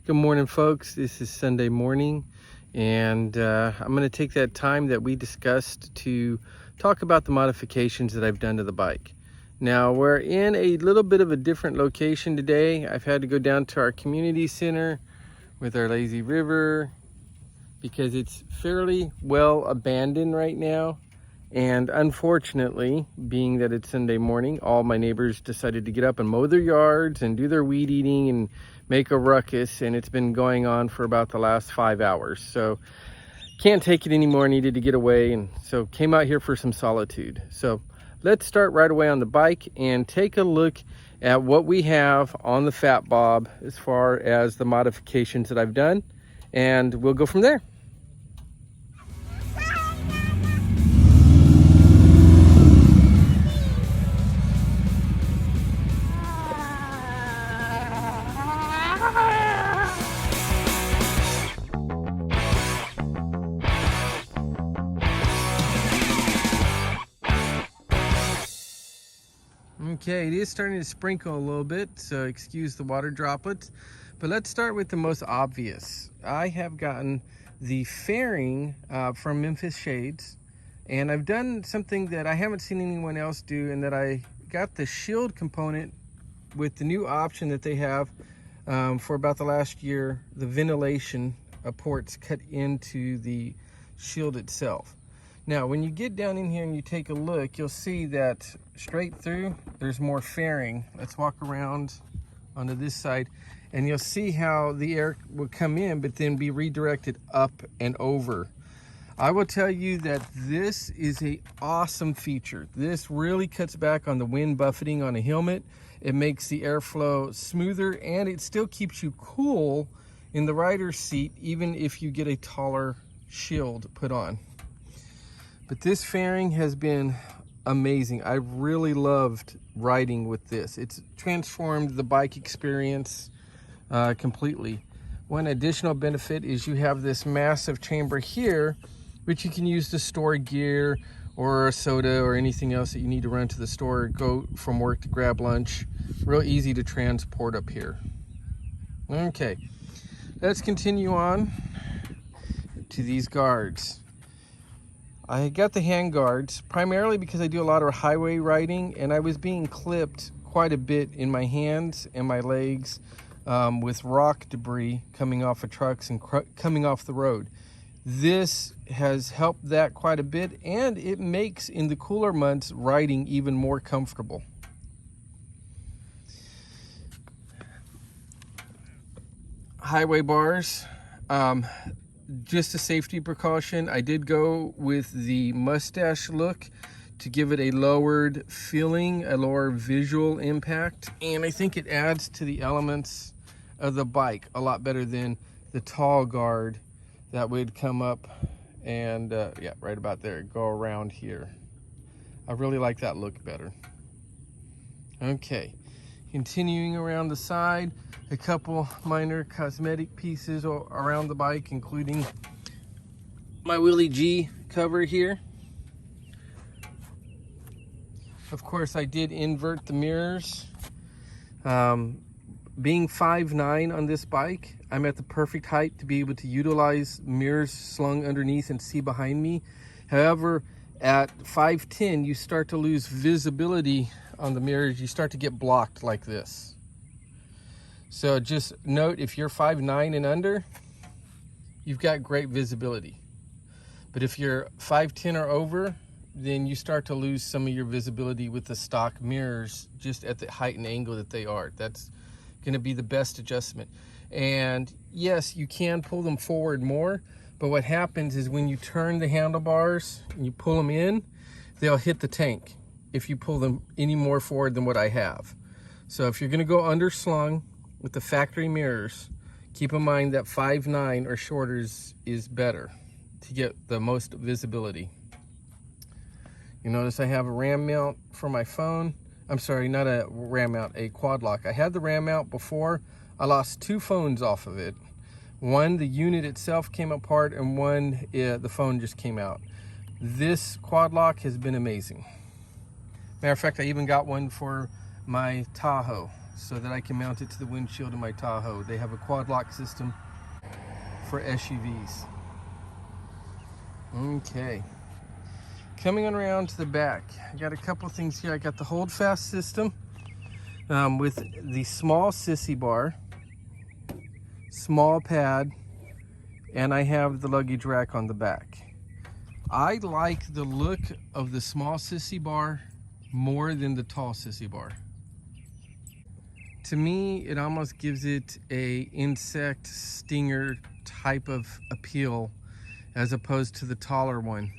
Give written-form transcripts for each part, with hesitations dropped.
Good morning, folks. This is Sunday morning, and I'm going to take that time that we discussed to talk about the modifications that I've done to the bike. Now, we're in a little bit of a different location today. I've had to go down to our community center with our lazy river because it's fairly well abandoned right now. And unfortunately, being that it's Sunday morning, all my neighbors decided to get up and mow their yards and do their weed eating and make a ruckus, and it's been going on for about the last 5 hours. So can't take it anymore, needed to get away, and so came out here for some solitude. So let's start right away on the bike and take a look at what we have on the Fat Bob as far as the modifications that I've done, and we'll go from there. Okay, it is starting to sprinkle a little bit, so excuse the water droplets. But let's start with the most obvious. I have gotten the fairing from Memphis Shades, and I've done something that I haven't seen anyone else do, and that I got the shield component with the new option that they have for about the last year, the ventilation ports cut into the shield itself. Now, when you get down in here and you take a look, you'll see that straight through, there's more fairing. Let's walk around onto this side, and you'll see how the air will come in, but then be redirected up and over. I will tell you that this is an awesome feature. This really cuts back on the wind buffeting on a helmet. It makes the airflow smoother, and it still keeps you cool in the rider's seat, even if you get a taller shield put on. But this fairing has been amazing. I really loved riding with this. It's transformed the bike experience completely. One additional benefit is you have this massive chamber here, which you can use to store gear or a soda or anything else that you need to run to the store or go from work to grab lunch. Real easy to transport up here. Okay, let's continue on to these guards. I got the hand guards primarily because I do a lot of highway riding, and I was being clipped quite a bit in my hands and my legs with rock debris coming off of trucks and coming off the road. This has helped that quite a bit, and it makes, in the cooler months, riding even more comfortable. Highway bars. Just a safety precaution, I did go with the mustache look to give it a lowered feeling, a lower visual impact, and I think it adds to the elements of the bike a lot better than the tall guard that would come up and yeah, right about there, go around here. I really like that look better. Okay, continuing around the side, a couple minor cosmetic pieces around the bike, including my Willie G cover here. Of course, I did invert the mirrors. Being 5'9" on this bike, I'm at the perfect height to be able to utilize mirrors slung underneath and see behind me. However, at 5'10", you start to lose visibility on the mirrors. You start to get blocked like this. So just note, if you're 5'9" and under, you've got great visibility. But if you're 5'10" or over, then you start to lose some of your visibility with the stock mirrors just at the height and angle that they are. That's going to be the best adjustment. And yes, you can pull them forward more, but what happens is when you turn the handlebars and you pull them in, they'll hit the tank if you pull them any more forward than what I have. So if you're going to go underslung with the factory mirrors, keep in mind that 5'9" or shorter is better to get the most visibility. You notice I have a ram mount for my phone. I'm sorry, not a ram mount, a quad lock. I had the ram mount before. I lost 2 phones off of it. One, the unit itself came apart, and one, the phone just came out. This quad lock has been amazing. Matter of fact, I even got one for my Tahoe. so that I can mount it to the windshield in my Tahoe. They have a quad lock system for SUVs. Okay, coming on around to the back, I got a couple things here. I got the hold fast system with the small sissy bar, small pad, and I have the luggage rack on the back. I like the look of the small sissy bar more than the tall sissy bar. To me, it almost gives it a insect stinger type of appeal as opposed to the taller one.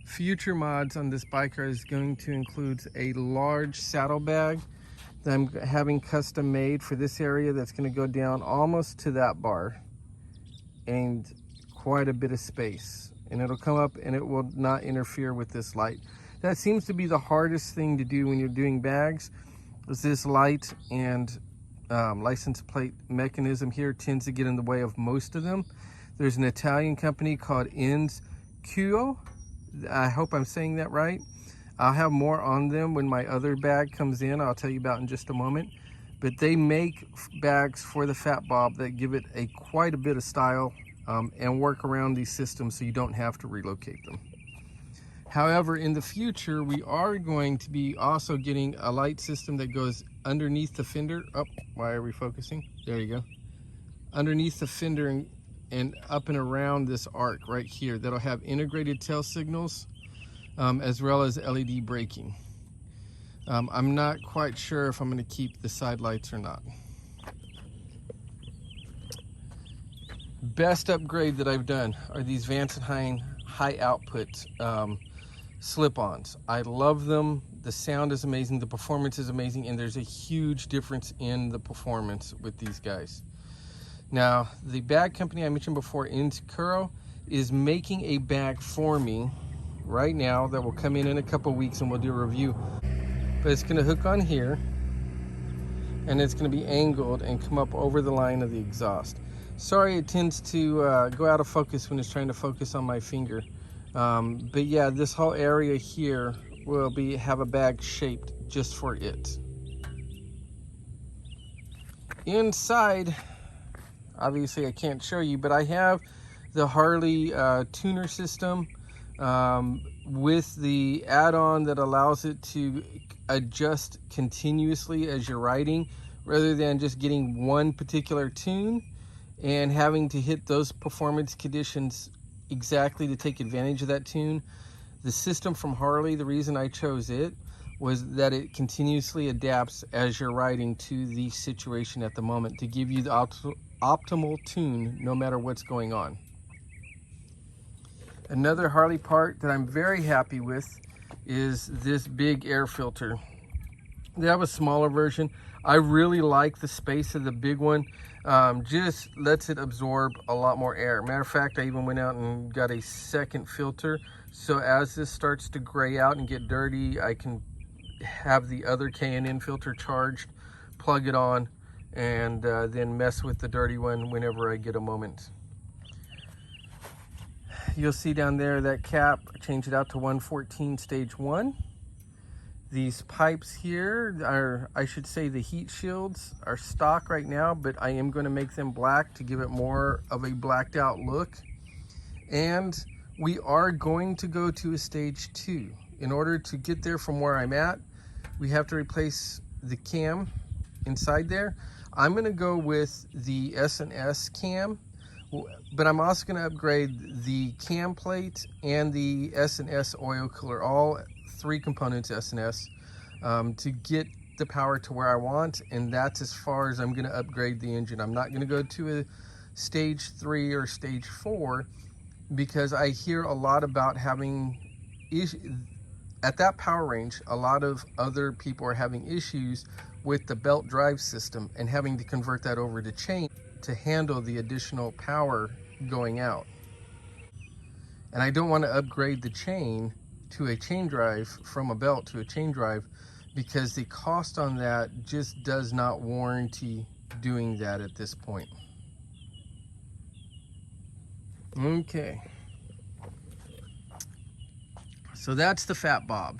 Future mods on this biker is going to include a large saddlebag that I'm having custom made for this area that's going to go down almost to that bar and quite a bit of space, and it'll come up and it will not interfere with this light. That seems to be the hardest thing to do when you're doing bags, is this light and license plate mechanism here tends to get in the way of most of them. There's an Italian company called Misc. I hope I'm saying that right. I'll have more on them when my other bag comes in. I'll tell you about in just a moment. But they make bags for the Fat Bob that give it quite a bit of style and work around these systems so you don't have to relocate them. However, in the future, we are going to be also getting a light system that goes underneath the fender. Oh, why are we focusing? There you go. Underneath the fender and up and around this arc right here that'll have integrated tail signals as well as LED braking. I'm not quite sure if I'm going to keep the side lights or not. Best upgrade that I've done are these Vance & Hine high output slip-ons. I love them. The sound is amazing, the performance is amazing, and there's a huge difference in the performance with these guys. Now, the bag company I mentioned before, Kuro, is making a bag for me right now that will come in a couple weeks and we'll do a review. But it's going to hook on here and it's going to be angled and come up over the line of the exhaust. Sorry, it tends to go out of focus when it's trying to focus on my finger. But yeah, this whole area here will have a bag shaped just for it. Inside, obviously I can't show you, but I have the Harley tuner system with the add-on that allows it to adjust continuously as you're riding, rather than just getting one particular tune and having to hit those performance conditions exactly to take advantage of that tune. The system from Harley, the reason I chose it was that it continuously adapts as you're riding to the situation at the moment to give you the optimal tune no matter what's going on. Another Harley part that I'm very happy with is this big air filter. They have a smaller version. I really like the space of the big one. Just lets it absorb a lot more air. Matter of fact, I even went out and got a second filter, so as this starts to gray out and get dirty, I can have the other K&N filter charged, plug it on, and then mess with the dirty one whenever I get a moment. You'll see down there that cap, I changed it out to 114 stage 1. These pipes here are, I should say, the heat shields are stock right now, but I am going to make them black to give it more of a blacked out look. And we are going to go to a stage 2. In order to get there from where I'm at, we have to replace the cam inside there. I'm going to go with the S&S cam, but I'm also going to upgrade the cam plate and the S&S oil cooler, all 3 components S&S, to get the power to where I want, and that's as far as I'm going to upgrade the engine. I'm not going to go to a stage 3 or stage 4 because I hear a lot about having at that power range. A lot of other people are having issues with the belt drive system and having to convert that over to chain to handle the additional power going out. And I don't want to upgrade the chain to a chain drive from a belt to a chain drive because the cost on that just does not warranty doing that at this point. Okay, so that's the Fat Bob.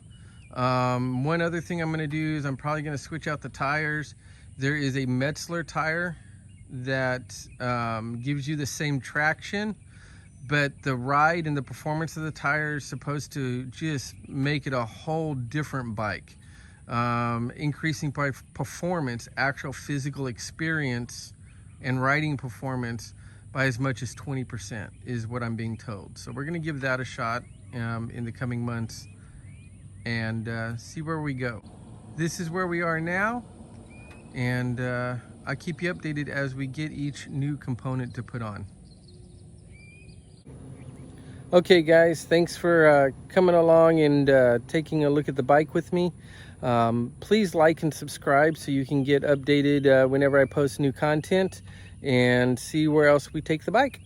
One other thing I'm going to do is I'm probably going to switch out the tires. There is a Metzler tire that gives you the same traction, but the ride and the performance of the tire is supposed to just make it a whole different bike. Increasing by performance, actual physical experience and riding performance by as much as 20% is what I'm being told. So we're going to give that a shot in the coming months and see where we go. This is where we are now, and I'll keep you updated as we get each new component to put on. Okay guys, thanks for coming along and taking a look at the bike with me. Please like and subscribe so you can get updated whenever I post new content and see where else we take the bike.